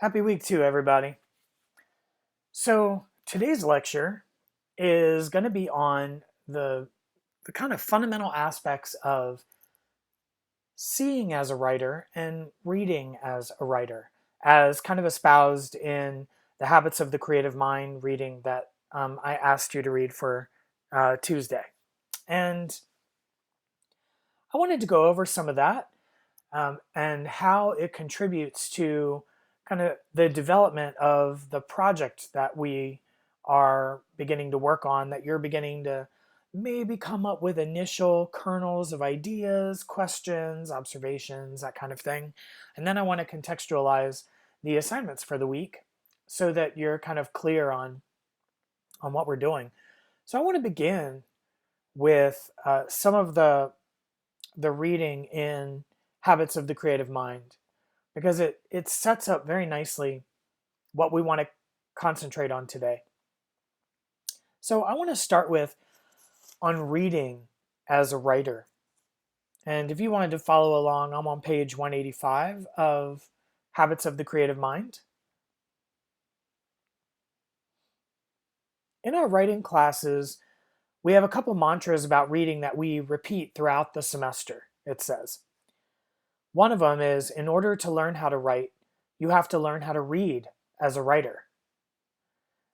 Happy week too, everybody. So today's lecture is going to be on the kind of fundamental aspects of seeing as a writer and reading as a writer, as kind of espoused in the Habits of the Creative Mind reading that I asked you to read for Tuesday. And I wanted to go over some of that and how it contributes to kind of the development of the project that we are beginning to work on, that you're beginning to maybe come up with initial kernels of ideas, questions, observations, that kind of thing. And then I want to contextualize the assignments for the week so that you're kind of clear on what we're doing. So I want to begin with some of the reading in Habits of the Creative Mind because it sets up very nicely what we want to concentrate on today. So I want to start with on reading as a writer. And if you wanted to follow along, I'm on page 185 of Habits of the Creative Mind. In our writing classes, we have a couple mantras about reading that we repeat throughout the semester, it says. One of them is, in order to learn how to write, you have to learn how to read as a writer.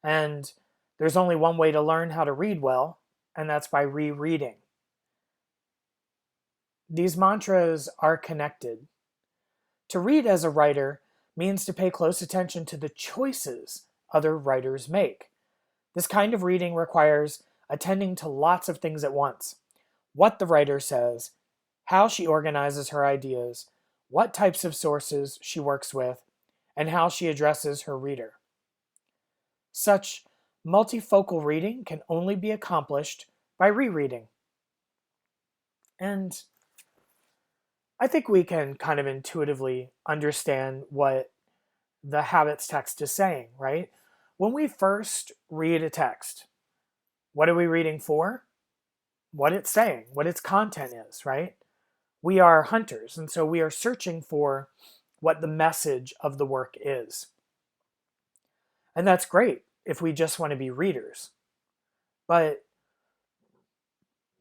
And there's only one way to learn how to read well, and that's by rereading. These mantras are connected. To read as a writer means to pay close attention to the choices other writers make. This kind of reading requires attending to lots of things at once. What the writer says, how she organizes her ideas, what types of sources she works with, and how she addresses her reader. Such multifocal reading can only be accomplished by rereading. And I think we can kind of intuitively understand what the habits text is saying, right? When we first read a text, what are we reading for? What it's saying, what its content is, right? We are hunters, and so we are searching for what the message of the work is. And that's great if we just want to be readers. But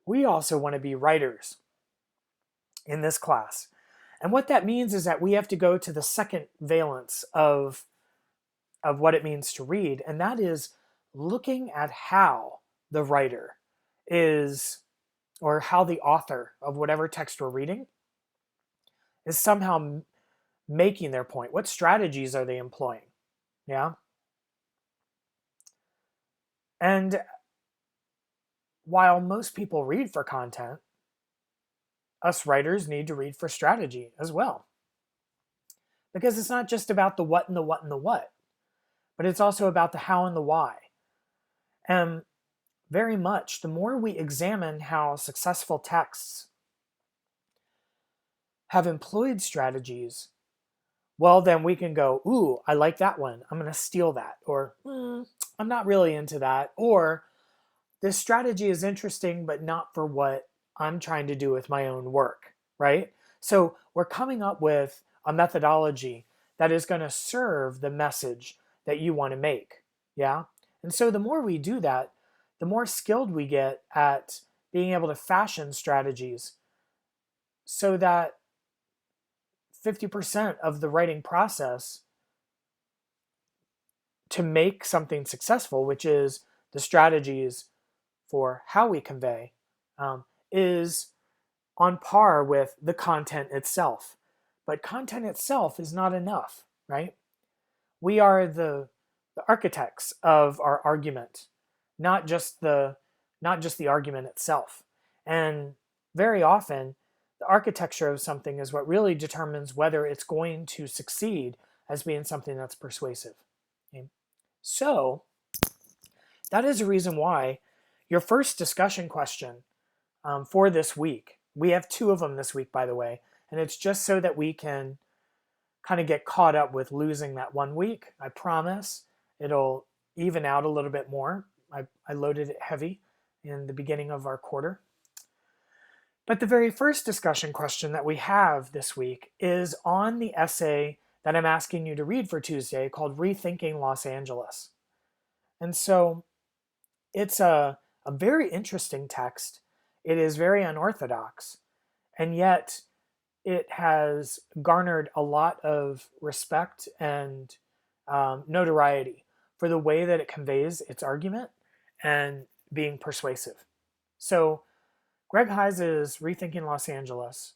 we also want to be writers in this class. And what that means is that we have to go to the second valence of what it means to read, and that is looking at how the writer is, or how the author of whatever text we're reading is somehow making their point. What strategies are they employing? Yeah. And while most people read for content, us writers need to read for strategy as well. Because it's not just about the what and the what and the what, but it's also about the how and the why. And very much, the more we examine how successful texts have employed strategies, well, then we can go, ooh, I like that one. I'm going to steal that. Or, I'm not really into that. Or, this strategy is interesting, but not for what I'm trying to do with my own work, right? So we're coming up with a methodology that is going to serve the message that you want to make, yeah? And so the more we do that, the more skilled we get at being able to fashion strategies so that 50% of the writing process to make something successful, which is the strategies for how we convey, is on par with the content itself. But content itself is not enough, right? We are the architects of our argument, not just the argument itself. And very often, the architecture of something is what really determines whether it's going to succeed as being something that's persuasive. Okay? So that is a reason why your first discussion question for this week, we have two of them this week, by the way, and it's just so that we can kind of get caught up with losing that 1 week. I promise it'll even out a little bit more. I loaded it heavy in the beginning of our quarter. But the very first discussion question that we have this week is on the essay that I'm asking you to read for Tuesday called Rethinking Los Angeles. And so it's a very interesting text. It is very unorthodox, and yet it has garnered a lot of respect and notoriety for the way that it conveys its argument and being persuasive. So, Greg Hise's Rethinking Los Angeles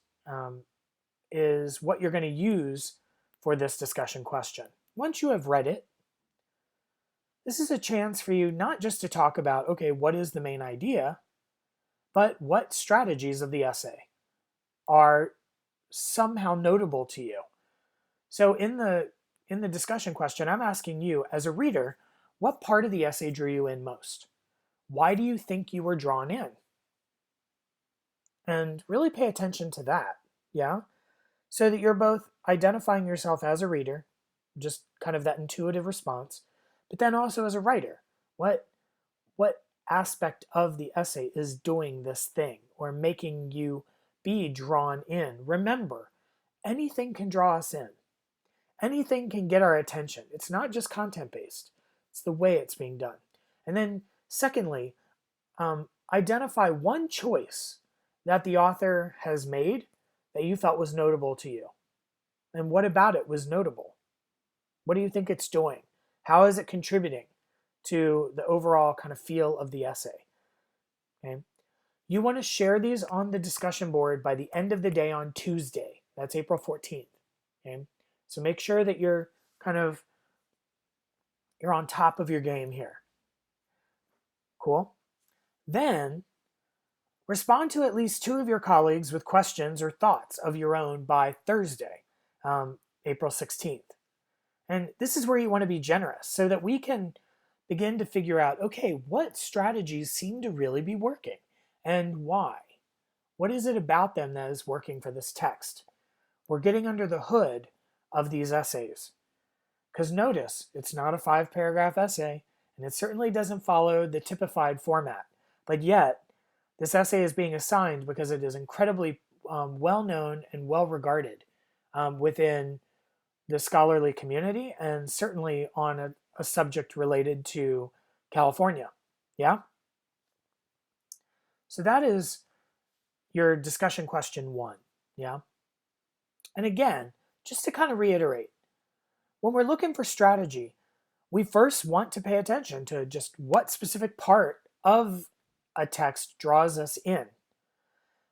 is what you're going to use for this discussion question. Once you have read it, this is a chance for you not just to talk about, okay, what is the main idea, but what strategies of the essay are somehow notable to you. So in the discussion question, I'm asking you as a reader, what part of the essay drew you in most? Why do you think you were drawn in? And really pay attention to that, yeah? So that you're both identifying yourself as a reader, just kind of that intuitive response, but then also as a writer. What aspect of the essay is doing this thing or making you be drawn in? Remember, anything can draw us in. Anything can get our attention. It's not just content based, it's the way it's being done. And then, secondly, identify one choice that the author has made that you felt was notable to you. And what about it was notable? What do you think it's doing? How is it contributing to the overall kind of feel of the essay? Okay. You want to share these on the discussion board by the end of the day on Tuesday. That's April 14th. Okay. So make sure that you're on top of your game here. Cool. Then respond to at least 2 of your colleagues with questions or thoughts of your own by Thursday, April 16th. And this is where you want to be generous so that we can begin to figure out, okay, what strategies seem to really be working and why? What is it about them that is working for this text? We're getting under the hood of these essays. Because notice, it's not a 5-paragraph essay, and it certainly doesn't follow the typified format. But yet, this essay is being assigned because it is incredibly well-known and well-regarded within the scholarly community, and certainly on a subject related to California. Yeah? So that is your discussion question 1. Yeah? And again, just to kind of reiterate, when we're looking for strategy, we first want to pay attention to just what specific part of a text draws us in.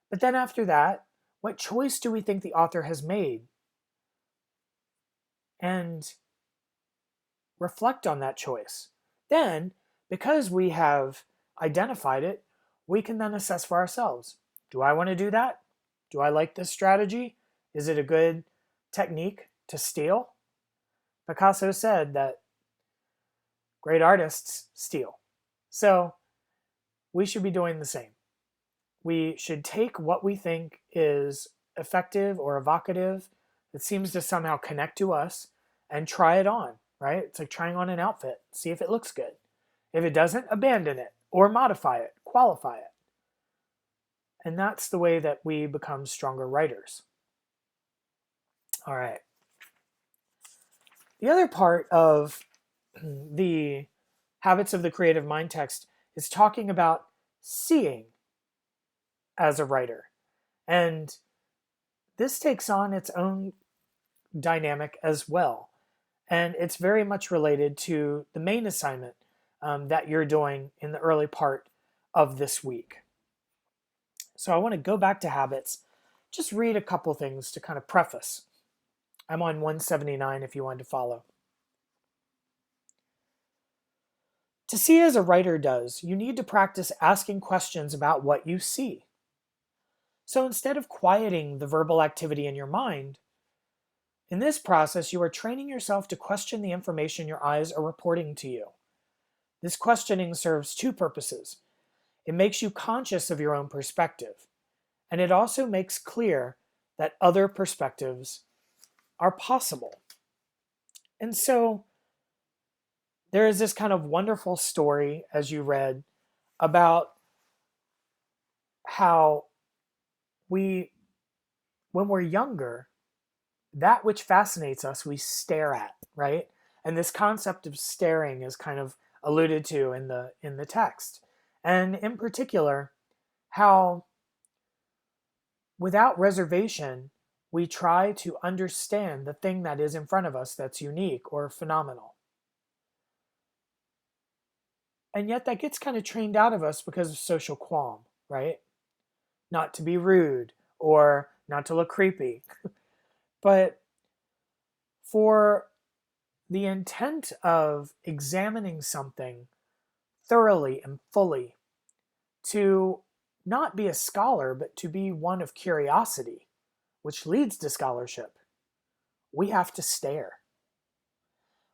But then after that, what choice do we think the author has made? And reflect on that choice. Then, because we have identified it, we can then assess for ourselves. Do I want to do that? Do I like this strategy? Is it a good technique to steal? Picasso said that great artists steal. So we should be doing the same. We should take what we think is effective or evocative that seems to somehow connect to us and try it on, right? It's like trying on an outfit, see if it looks good. If it doesn't, abandon it or modify it, qualify it. And that's the way that we become stronger writers. All right. The other part of the Habits of the Creative Mind text is talking about seeing as a writer. And this takes on its own dynamic as well. And it's very much related to the main assignment that you're doing in the early part of this week. So I want to go back to habits, just read a couple things to kind of preface. I'm on 179 if you want to follow. To see as a writer does, you need to practice asking questions about what you see. So instead of quieting the verbal activity in your mind, in this process, you are training yourself to question the information your eyes are reporting to you. This questioning serves 2 purposes. It makes you conscious of your own perspective, and it also makes clear that other perspectives are possible. And so there is this kind of wonderful story, as you read, about how when we're younger, that which fascinates us, we stare at, right? And this concept of staring is kind of alluded to in the text. And in particular, how without reservation, we try to understand the thing that is in front of us that's unique or phenomenal. And yet that gets kind of trained out of us because of social qualm, right? Not to be rude or not to look creepy. But for the intent of examining something thoroughly and fully, to not be a scholar, but to be one of curiosity, which leads to scholarship, we have to stare.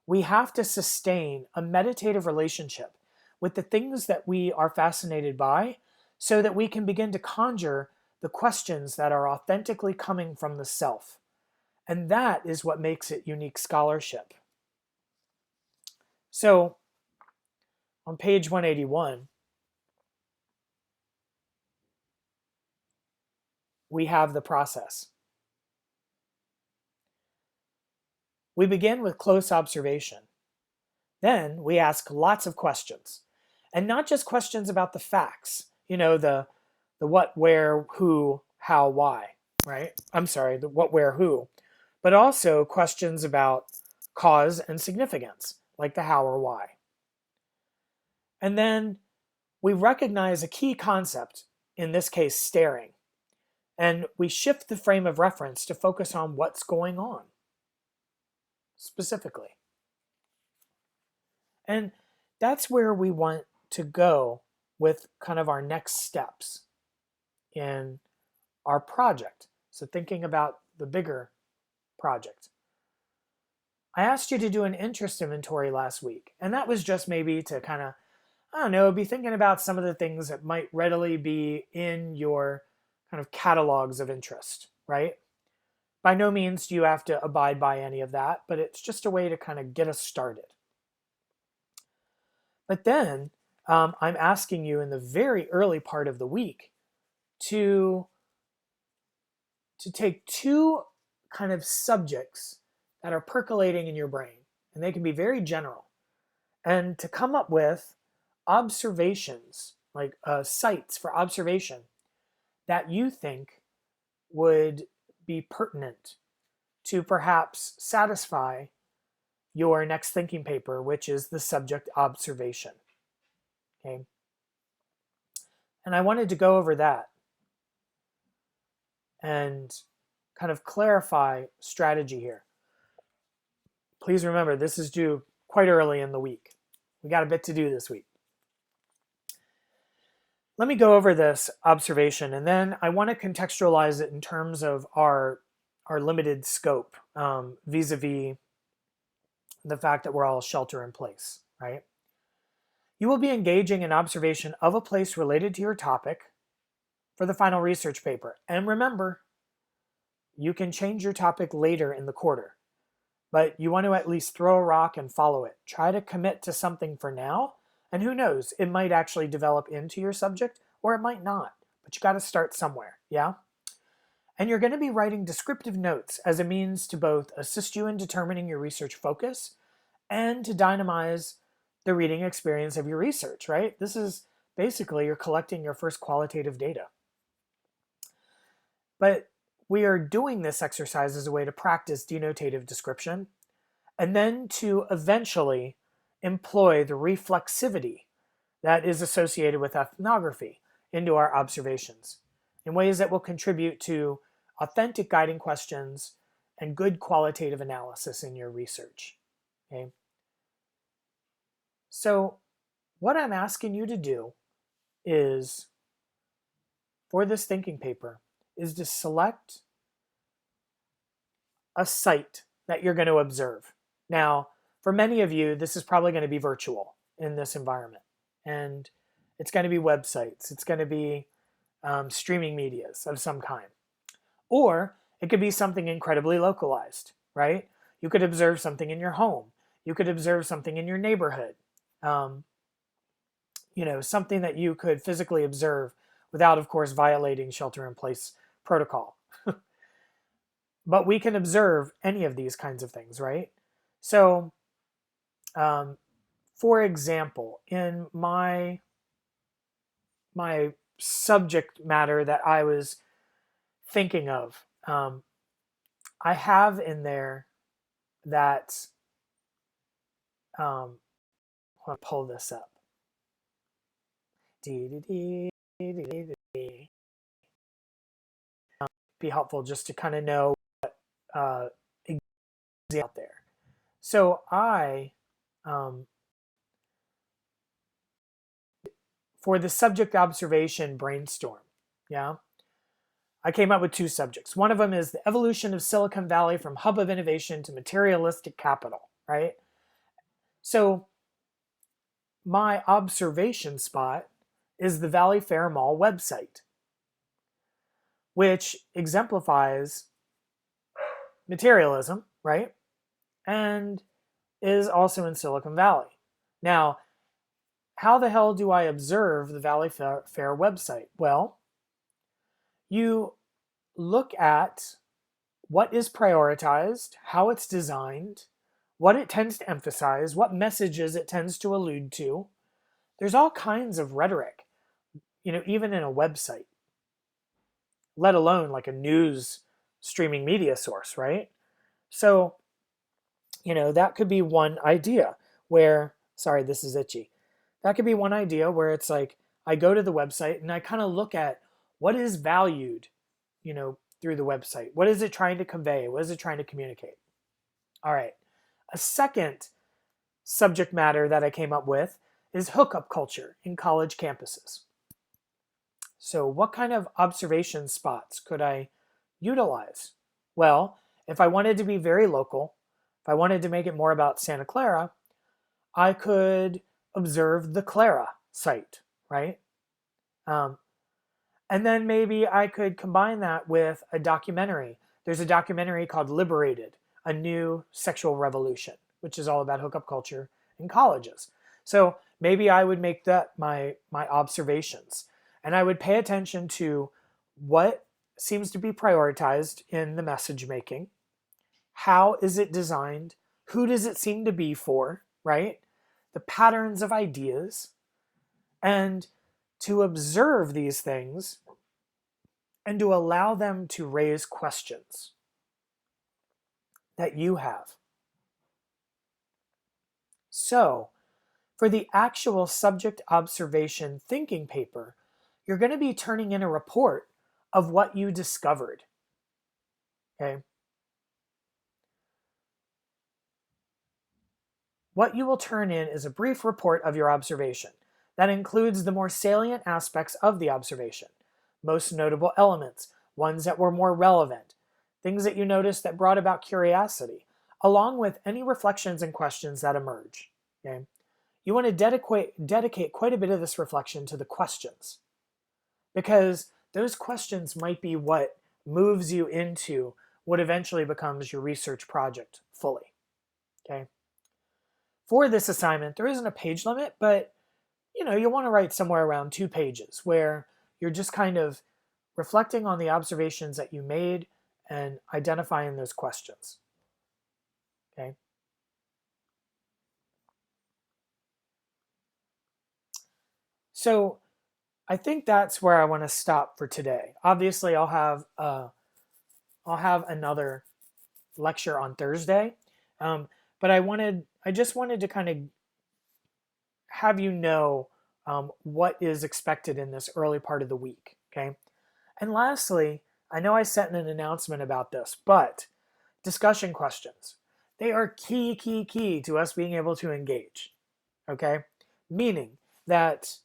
We have to sustain a meditative relationship with the things that we are fascinated by so that we can begin to conjure the questions that are authentically coming from the self. And that is what makes it unique scholarship. So on page 181, we have the process. We begin with close observation. Then we ask lots of questions, and not just questions about the facts, the what, where, who, how, why, right? I'm sorry, the what, where, who, but also questions about cause and significance, like the how or why. And then we recognize a key concept, in this case, staring, and we shift the frame of reference to focus on what's going on specifically. And that's where we want to go with kind of our next steps in our project. So, thinking about the bigger project. I asked you to do an interest inventory last week, and that was just maybe to kind of, I don't know, be thinking about some of the things that might readily be in your kind of catalogs of interest, right? By no means do you have to abide by any of that, but it's just a way to kind of get us started. But then I'm asking you in the very early part of the week to take two kind of subjects that are percolating in your brain, and they can be very general, and to come up with observations, like sites for observation that you think would be pertinent to perhaps satisfy your next thinking paper, which is the subject observation. Okay. And I wanted to go over that and kind of clarify strategy here. Please remember, this is due quite early in the week. We got a bit to do this week. Let me go over this observation, and then I want to contextualize it in terms of our limited scope vis-a-vis the fact that we're all shelter in place, right? You will be engaging in observation of a place related to your topic for the final research paper. And remember, you can change your topic later in the quarter, but you want to at least throw a rock and follow it. Try to commit to something for now, and who knows, it might actually develop into your subject or it might not, but you got to start somewhere, yeah? And you're going to be writing descriptive notes as a means to both assist you in determining your research focus and to dynamize the reading experience of your research, right? This is basically you're collecting your first qualitative data. But we are doing this exercise as a way to practice denotative description and then to eventually employ the reflexivity that is associated with ethnography into our observations in ways that will contribute to authentic guiding questions and good qualitative analysis in your research. Okay? So what I'm asking you to do is, for this thinking paper, is to select a site that you're going to observe. Now, for many of you, this is probably going to be virtual in this environment. And it's going to be websites. It's going to be streaming medias of some kind. Or it could be something incredibly localized, right? You could observe something in your home. You could observe something in your neighborhood. Something that you could physically observe without, of course, violating shelter-in-place protocol. but we can observe any of these kinds of things, right? So, um, for example, in my subject matter that I was thinking of, I have in there that I'll pull this up. Be helpful just to kind of know what is out there. So um, for the subject observation brainstorm, yeah, I came up with two subjects. One of them is the evolution of Silicon Valley from hub of innovation to materialistic capital, right? So my observation spot is the Valley Fair Mall website, which exemplifies materialism, right? And is also in Silicon Valley. Now, how the hell do I observe the Valley Fair website? Well, you look at what is prioritized, how it's designed, what it tends to emphasize, what messages it tends to allude to. There's all kinds of rhetoric, even in a website, let alone like a news streaming media source, right? So, that could be one idea where, sorry, this is itchy. That could be one idea where it's like I go to the website and I kind of look at what is valued, through the website. What is it trying to convey? What is it trying to communicate? All right. A second subject matter that I came up with is hookup culture in college campuses. So, what kind of observation spots could I utilize? Well, if I wanted to be very local, if I wanted to make it more about Santa Clara, I could observe the Clara site, right? Um, and then maybe I could combine that with a documentary. There's a documentary called Liberated, A New Sexual Revolution, which is all about hookup culture in colleges. So maybe I would make that my observations. And I would pay attention to what seems to be prioritized in the message making. How is it designed? Who does it seem to be for, right? The patterns of ideas. And to observe these things and to allow them to raise questions that you have. So, for the actual subject observation thinking paper, you're going to be turning in a report of what you discovered. Okay? What you will turn in is a brief report of your observation that includes the more salient aspects of the observation, most notable elements, ones that were more relevant, things that you noticed that brought about curiosity, along with any reflections and questions that emerge. Okay? You want to dedicate quite a bit of this reflection to the questions, because those questions might be what moves you into what eventually becomes your research project fully. Okay? For this assignment, there isn't a page limit, but you want to write somewhere around 2 pages where you're just kind of reflecting on the observations that you made and identifying those questions. Okay. So I think that's where I want to stop for today. Obviously, I'll have another lecture on Thursday, but I just wanted to kind of have what is expected in this early part of the week. Okay. And lastly, I know I sent an announcement about this, but discussion questions. They are key to us being able to engage. Okay? Meaning that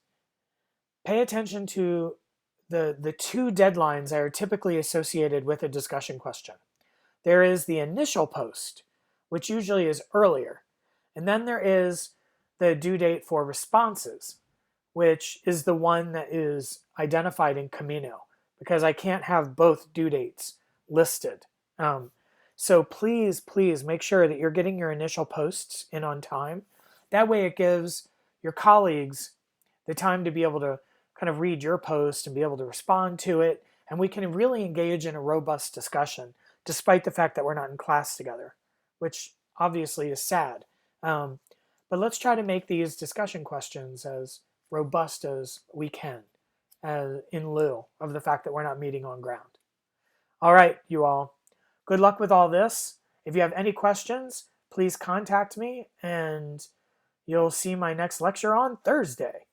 pay attention to the two deadlines that are typically associated with a discussion question. There is the initial post, which usually is earlier, and then there is the due date for responses, which is the one that is identified in Camino, because I can't have both due dates listed. So please make sure that you're getting your initial posts in on time. That way it gives your colleagues the time to be able to kind of read your post and be able to respond to it. And we can really engage in a robust discussion despite the fact that we're not in class together, which obviously is sad. Um, but let's try to make these discussion questions as robust as we can, in lieu of the fact that we're not meeting on ground. All right, you all. Good luck with all this. If you have any questions, please contact me, and you'll see my next lecture on Thursday.